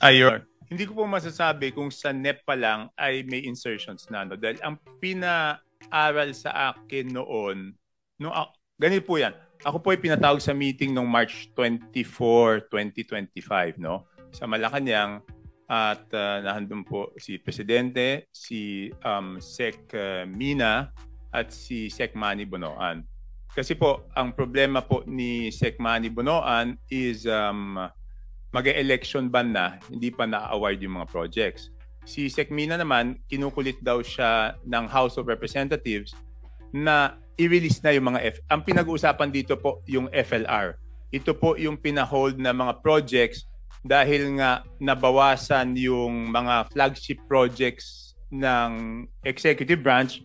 Ayon. Hindi ko po masasabi kung sa NEP pa lang ay may insertions na. No? Dahil ang pinaaral sa akin noon, ganito po yan. Ako po ay pinatawag sa meeting noong March 24, 2025, no? Sa Malacanang. At nahandun po si Presidente, si Sec Mina, at si Sec Manny Bonoan. Kasi po, ang problema po ni Sec Manny Bonoan is mag-election ban na, hindi pa na-award yung mga projects. Si Sec Mina naman, kinukulit daw siya ng House of Representatives na i-release na yung mga ang pinag-uusapan dito po yung FLR. Ito po yung pinahold na mga projects dahil nga nabawasan yung mga flagship projects ng executive branch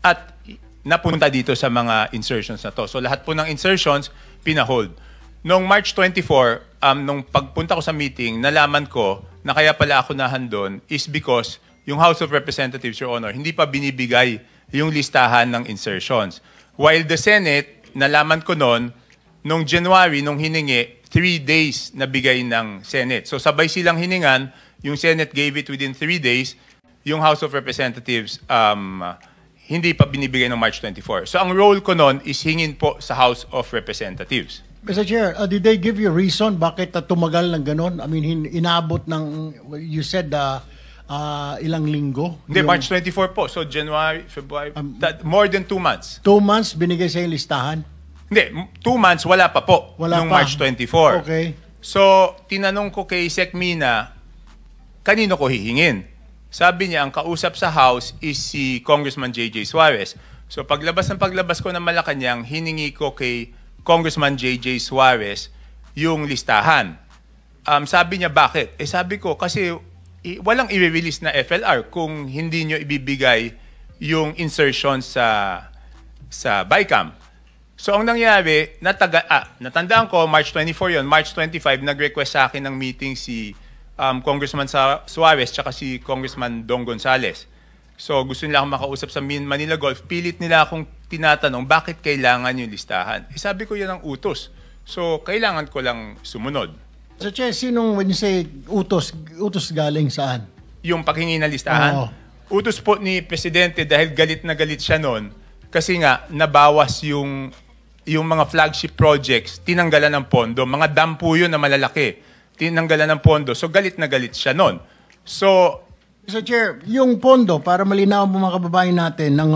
at napunta dito sa mga insertions na to. So lahat po ng insertions, pinahold. Noong March 24, nung pagpunta ko sa meeting, nalaman ko na kaya pala ako nahandon is because yung House of Representatives, Your Honor, hindi pa binibigay yung listahan ng insertions. While the Senate, nalaman ko noon, nung January, nung hiningi, 3 days na bigay ng Senate. So sabay silang hiningan, yung Senate gave it within 3 days, yung House of Representatives hindi pa binibigay ng March 24. So ang role ko noon is hingin po sa House of Representatives. Mr. Chair, did they give you a reason bakit tumagal ng ganon? I mean, inabot ng, you said, ilang linggo? Hindi, March 24 po. So January, February, more than 2 months. 2 months binigay sa yung listahan? Hindi, 2 months wala pa po. Wala nung pa. March 24. Okay. So, tinanong ko kay Sec Mina, kanino ko hihingin? Sabi niya, ang kausap sa House is si Congressman J.J. Suarez. So, paglabas ko ng Malacanang, hiningi ko kay Congressman J.J. Suarez yung listahan. Sabi niya, bakit? Sabi ko, kasi walang i-release na FLR kung hindi nyo ibibigay yung insertion sa BICAM. So, ang nangyari, natandaan ko, March 24 yon, March 25, nag-request sa akin ng meeting si Congressman Suarez tsaka si Congressman Dong Gonzales. So, gusto nila akong makausap sa Manila Golf. Pilit nila akong tinatanong, bakit kailangan yung listahan? Sabi ko, yan ang utos. So, kailangan ko lang sumunod. So, Che, sinong, when you say utos galing saan? Yung paghingi ng listahan? Oo. Utos po ni Presidente dahil galit na galit siya noon. Kasi nga, nabawas yung mga flagship projects, tinanggalan ng pondo. Mga dam po yun na malalaki. Tinanggalan ng pondo. So, galit na galit siya noon. So, Mr. Chair, yung pondo, para malinaw mo mga kababayan natin ng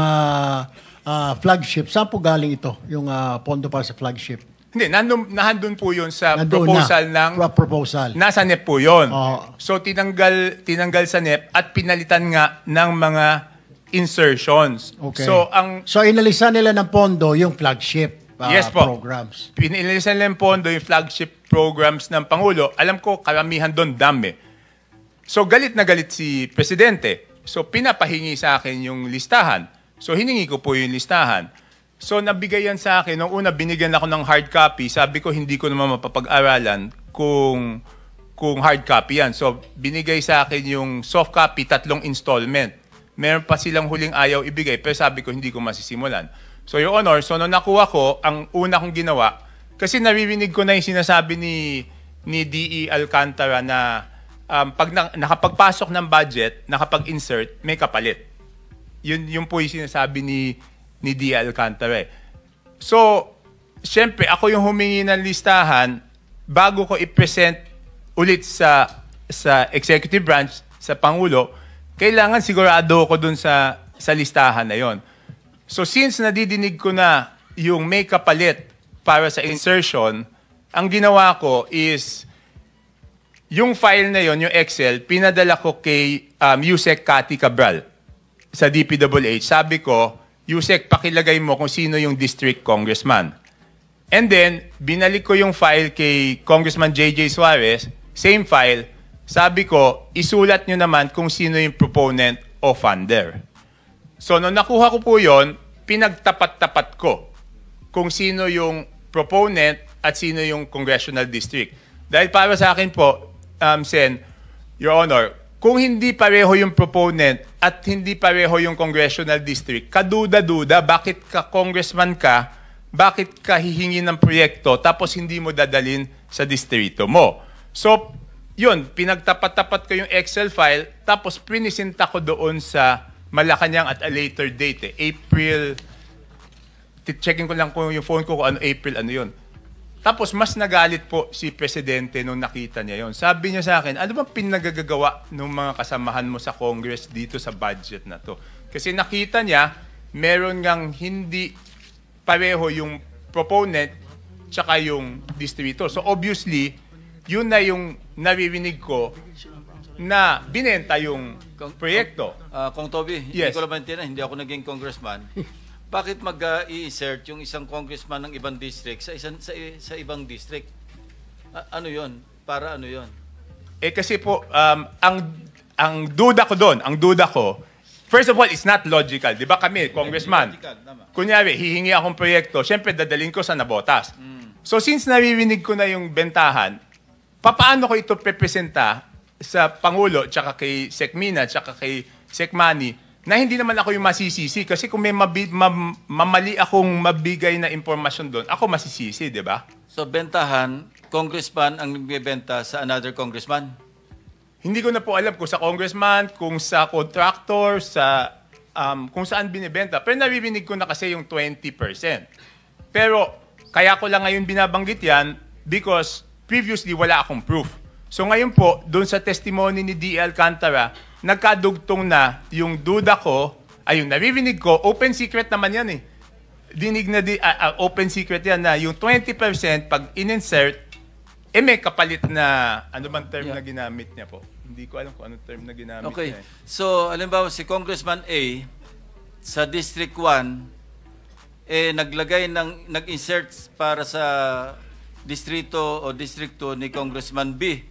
flagship, saan po galing ito? Yung pondo para sa flagship? Hindi, nahandun po yun sa proposal proposal. Nasa NEP po yun. Oh. So, tinanggal sa NEP at pinalitan nga ng mga insertions. Okay. So, inalisan nila ng pondo yung flagship yes po. programs. Pinilisan nila ng pondo yung flagship programs ng Pangulo. Alam ko, karamihan doon dami. So, galit na galit si Presidente. So, pinapahingi sa akin yung listahan. So, hiningi ko po yung listahan. So, nabigay yan sa akin. Nung una, binigyan ako ng hard copy. Sabi ko, hindi ko naman mapapag-aralan kung hard copy yan. So, binigay sa akin yung soft copy, 3 installment. Meron pa silang huling ayaw ibigay, pero sabi ko, hindi ko masisimulan. So, Your Honor, so nung nakuha ko, ang una kong ginawa, kasi naririnig ko na yung sinasabi ni D.E. Alcantara na pag nakapagpasok ng budget, nakapag-insert, may kapalit. Yun po yung sinasabi ni D.E. Alcantara. So, syempre, ako yung humingi ng listahan bago ko i-present ulit sa executive branch, sa Pangulo, kailangan sigurado ko dun sa listahan na yon. So since nadidinig ko na yung may kapalit para sa insertion, ang ginawa ko is yung file na yon, yung Excel, pinadala ko kay Yusek Cathy Cabral sa DPWH. Sabi ko, Yusek, pakilagay mo kung sino yung district congressman. And then, binalik ko yung file kay Congressman J.J. Suarez, same file. Sabi ko, isulat nyo naman kung sino yung proponent o funder. So, nung nakuha ko po yun, pinagtapat-tapat ko kung sino yung proponent at sino yung congressional district. Dahil para sa akin po, Sen, Your Honor, kung hindi pareho yung proponent at hindi pareho yung congressional district, kaduda-duda, bakit ka congressman ka, bakit ka hihingi ng proyekto tapos hindi mo dadalin sa distrito mo? So, yun, pinagtapat-tapat ko yung Excel file, tapos pinisinta ko doon sa Malacanang at a later date, April, checking ko lang kung yung phone ko kung ano April, ano yun. Tapos mas nagalit po si Presidente nung nakita niya yon. Sabi niya sa akin, ano bang pinagagagawa ng mga kasamahan mo sa Congress dito sa budget na to? Kasi nakita niya, meron ngang hindi pareho yung proponent tsaka yung distributor. So obviously, yun na yung naririnig ko na binenta yung proyekto. Kung Toby, Yes. hindi ko lang maintindihan, hindi ako naging congressman. Bakit mag-i-insert yung isang congressman ng ibang district sa ibang district? Ano yon? Para ano yon? Kasi po, ang duda ko doon, first of all, it's not logical. Di ba kami, congressman, kunyari, hihingi akong proyekto, syempre dadalhin ko sa nabotas. So since naririnig ko na yung bentahan, paano ko ito representa sa Pangulo, tsaka kay Sec Mina, tsaka kay Sec Manny, na hindi naman ako yung masisisi. Kasi kung may mamali akong mabigay na impormasyon doon, ako masisisi, di ba? So bentahan, congressman ang nagbebenta sa another congressman? Hindi ko na po alam kung sa congressman, kung sa contractor, sa kung saan binibenta. Pero naririnig ko na kasi yung 20%. Pero kaya ko lang ngayon binabanggit yan because previously wala akong proof. So ngayon po, doon sa testimony ni D. Alcantara, nagkadugtong na yung duda ko, ay yung naririnig ko, open secret naman yan eh. Dinig na open secret yan na yung 20% pag in-insert, may kapalit na, ano bang term na ginamit niya po? Hindi ko alam kung anong term na ginamit Okay. niya eh. So, alimbawa si Congressman A sa District 1 nag-insert para sa distrito o District 2 ni Congressman B.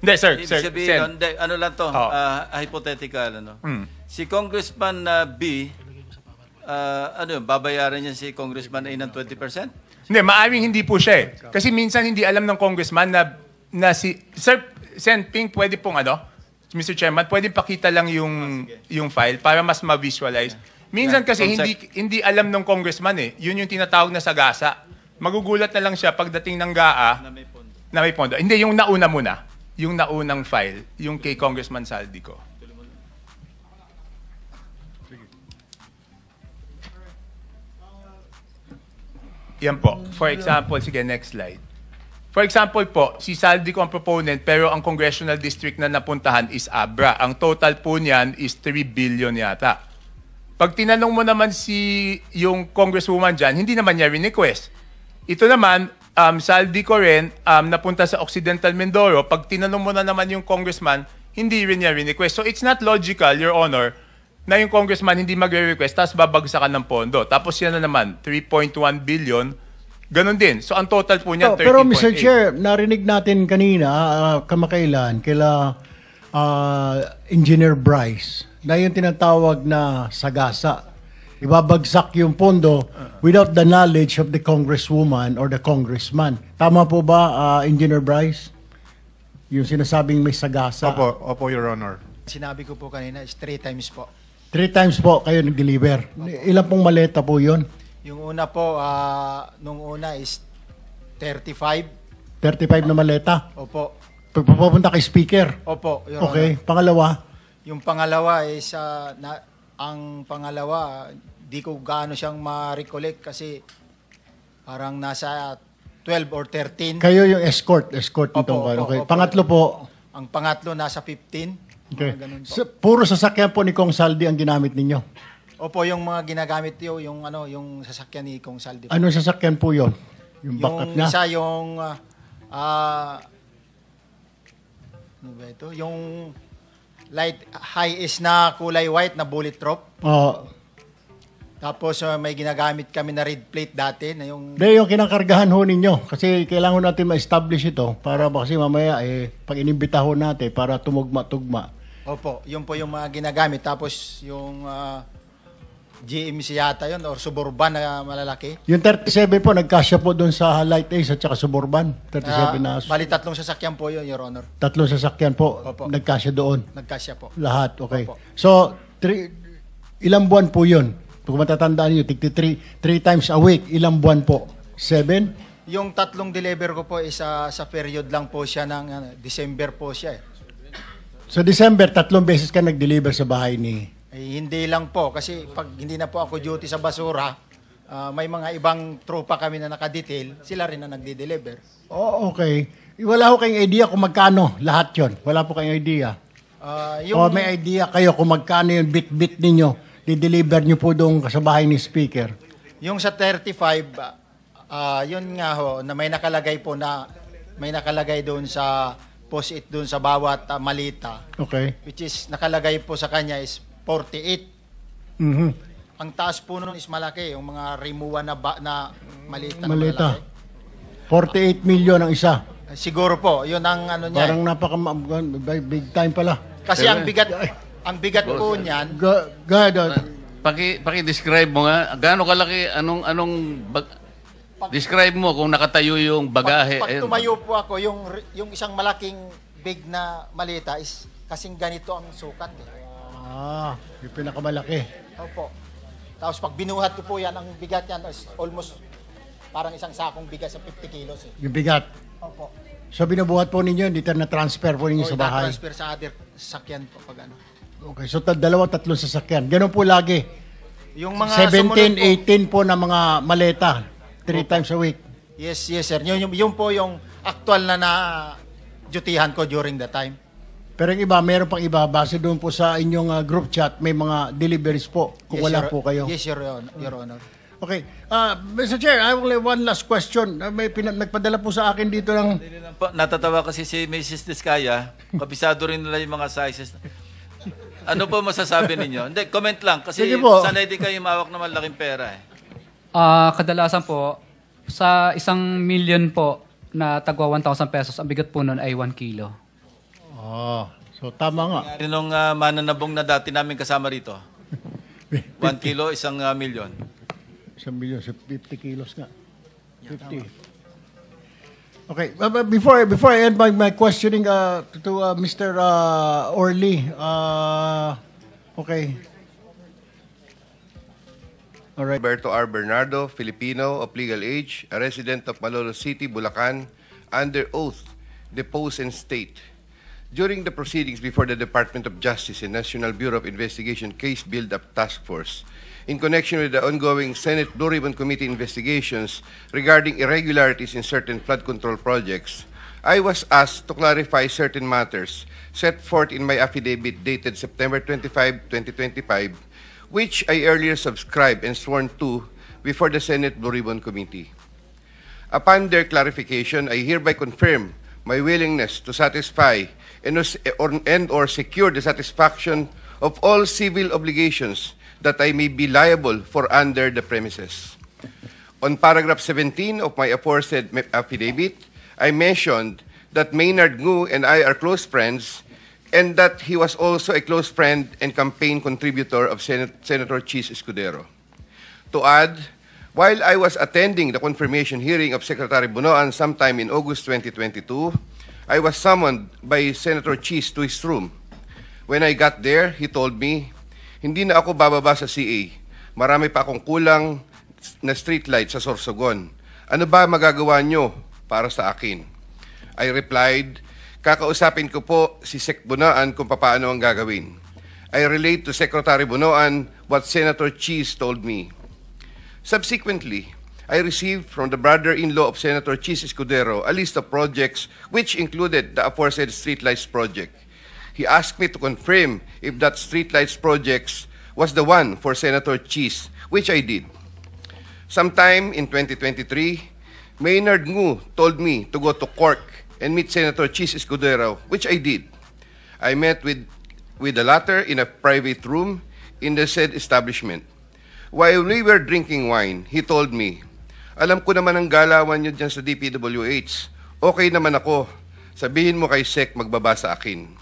Hindi, sir. Ibig Sir, sabihin, Sen. hindi, ano lang to, Oh. hypothetical. Ano? Hmm. Si Congressman B, babayaran niya si Congressman A ng 20%? Hindi, maaring hindi po siya eh. Kasi minsan hindi alam ng congressman na si... Sir, Sen Ping, pwede pong Mr. Chairman, pwede pakita lang yung file para mas ma-visualize. Minsan kasi hindi alam ng congressman eh. Yun yung tinatawag na sagasa. Magugulat na lang siya pagdating ng GAA na may pondo. Hindi, yung nauna muna. Yung naunang file, yung kay Congressman Saldico. Yan po. For example, sige, next slide. For example po, si Saldico ang proponent pero ang congressional district na napuntahan is Abra. Ang total po niyan is 3 billion yata. Pag tinanong mo naman yung congresswoman dyan, hindi naman niya request. Ito naman, Saldico rin, napunta sa Occidental Mindoro. Pag tinanong mo na naman yung congressman, hindi rin niya request. So it's not logical, Your Honor, na yung congressman hindi magre-request, tapos babagsakan ng pondo. Tapos yan na naman, 3.1 billion, ganun din. So ang total po niya, 13.8. Pero Mr. Chair, narinig natin kanina, kamakailan, kila Engineer Bryce, na yung tinatawag na sagasa. Ibabagsak yung pondo without the knowledge of the congresswoman or the congressman. Tama po ba, Engineer Bryce? Yung sinasabing may sagasa. Opo, Your Honor. Sinabi ko po kanina is 3 times po. 3 times po kayo nag-deliver. Ilan pong maleta po yun? Yung una po, nung una is 35. 35 na maleta. Opo. Pagpapunta kay speaker. Opo, Your Okay. Honor. Pangalawa, Yung pangalawa is, ang pangalawa, di ko gaano siyang ma-recollect kasi parang nasa 12 or 13. kayo yung escort nitong Opo, okay. opo. Pangatlo po, Ang pangatlo nasa 15. okay. Mga ganun po. Puro sasakyan po ni Kong Saldi ang ginamit ninyo. Opo, yung mga ginagamit yung sasakyan ni Kong Saldi. Anong sasakyan po yon? Yung backup Yung niya? isa yung ano ba ito? Yung light high is na kulay white na bullet drop. Tapos may ginagamit kami na red plate dati na yung Yung kinakargahan ho ninyo. Kasi kailangan natin ma-establish ito para kasi mamaya pag inimbita ho natin para tumugma-tugma. Opo, yun po yung mga ginagamit. Tapos yung GMC yata yun or Suburban na malalaki. Yung 37 po, nagkasya po doon sa Light Ace at saka Suburban. 37 na Bali tatlong sasakyan po yun, Your Honor. tatlong sasakyan po, Opo. nagkasya doon. Nagkasya po. Lahat, okay. Opo. So, ilang buwan po yun? Kung matatandaan nyo, 3 times a week, ilang buwan po? 7? Yung tatlong deliver ko po is sa period lang po siya ng December po siya. Sa December, 3 beses ka nag-deliver sa bahay ni... Hindi lang po kasi pag hindi na po ako duty sa basura, may mga ibang tropa kami na nakadetail, sila rin na nagde-deliver. Oh, okay. Wala ko kayong idea kung magkano lahat yon. Wala po kayong idea. O may idea kayo kung magkano yung bit-bit ninyo, di-deliver nyo po doon sa bahay ni Speaker. Yung sa 35, yun nga ho, na may nakalagay po na, may nakalagay doon sa post-it doon sa bawat malita. Okay. Which is, nakalagay po sa kanya is 48. Mhm. Ang taas po nun is malaki, yung mga rimuwa na malita. Malita. 48 million ang isa. Siguro po, yun ang ano niya. Parang big time pala. Kasi ang bigat po niyan, God, Paki-describe mo nga, gaano kalaki, describe mo kung nakatayo yung bagahe. pag tumayo po ako, yung isang malaking big na malita is kasing ganito ang sukat. yung pinakamalaki. Opo. Tapos pag binuhat ko po yan, ang bigat yan is almost parang isang sakong bigat sa 50 kilos. Yung bigat. Opo. So binubuhat po ninyo, dito na-transfer po ninyo sa bahay. transfer sa other sakyan po pag ano. Okay, so 2-3 sasakyan. Ganun po lagi. Yung mga 17, sumunod 18 po na mga maleta. 3 times a week. Yes, sir. Yun po yung actual na dutihan ko during the time. Pero yung iba, meron pang iba. Base doon po sa inyong group chat, may mga deliveries po kung wala po kayo. Yes, Your Honor. Okay. Mr. Chair, I will have one last question. Nagpadala po sa akin dito ng... Natatawa kasi si Mrs. Diskaya, kabisado rin nila yung mga sizes. Ano po masasabi ninyo? Hindi, comment lang. Kasi Sige po. sanay din kayo mawak na malaking pera eh. Kadalasan po, sa 1 million po na tagwa 1,000 pesos, ang bigat po nun ay 1 kilo. So tama nga. Nung mananabong na dati namin kasama rito. 1 kilo, 1 milyon. 1 million, 50 kilos nga. 50. Okay, before I end my questioning to Mr. Orly, okay. All right. Roberto R. Bernardo, Filipino, of legal age, a resident of Malolos City, Bulacan, under oath, depose and state. During the proceedings before the Department of Justice and National Bureau of Investigation Case Build-Up Task Force, in connection with the ongoing Senate Blue Ribbon Committee investigations regarding irregularities in certain flood control projects, I was asked to clarify certain matters set forth in my affidavit dated September 25, 2025, which I earlier subscribed and sworn to before the Senate Blue Ribbon Committee. Upon their clarification, I hereby confirm my willingness to satisfy and or secure the satisfaction of all civil obligations that I may be liable for under the premises. On paragraph 17 of my aforesaid affidavit, I mentioned that Maynard Ngu and I are close friends and that he was also a close friend and campaign contributor of Senator Chis Escudero. To add, while I was attending the confirmation hearing of Secretary Bunoan sometime in August 2022, I was summoned by Senator Chis to his room. When I got there, he told me, hindi na ako bababa sa CA. Marami pa akong kulang na streetlight sa Sorsogon. Ano ba magagawa nyo para sa akin? I replied, kakausapin ko po si Sec Bunoan kung paano ang gagawin. I relate to Secretary Bunoan what Senator Chis told me. Subsequently, I received from the brother-in-law of Senator Chis Escudero a list of projects which included the aforesaid streetlights project. He asked me to confirm if that streetlights project was the one for Senator Chis, which I did. Sometime in 2023, Maynard Ngu told me to go to Cork and meet Senator Chis Escudero, which I did. I met with the latter in a private room in the said establishment. While we were drinking wine, he told me, alam ko naman ang galawan nyo dyan sa DPWH. Okay naman ako. Sabihin mo kay Sec magbaba sa akin.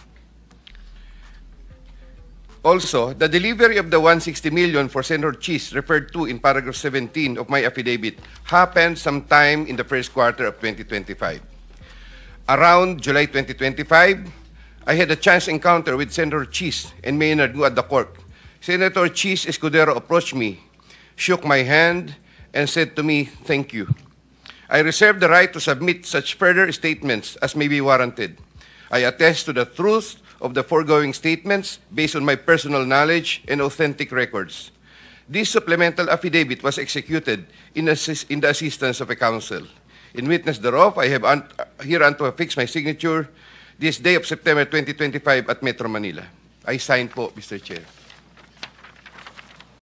Also, the delivery of the 160 million for Senator Chis referred to in paragraph 17 of my affidavit happened sometime in the first quarter of 2025. Around July 2025, I had a chance encounter with Senator Chis and Maynard Ngu at the court. Senator Chis Escudero approached me, shook my hand, and said to me, thank you. I reserve the right to submit such further statements as may be warranted. I attest to the truth of the foregoing statements based on my personal knowledge and authentic records. This supplemental affidavit was executed in the assistance of a counsel. In witness thereof, I have hereunto affixed my signature this day of September 2025 at Metro Manila. I sign po, Mr. Chair.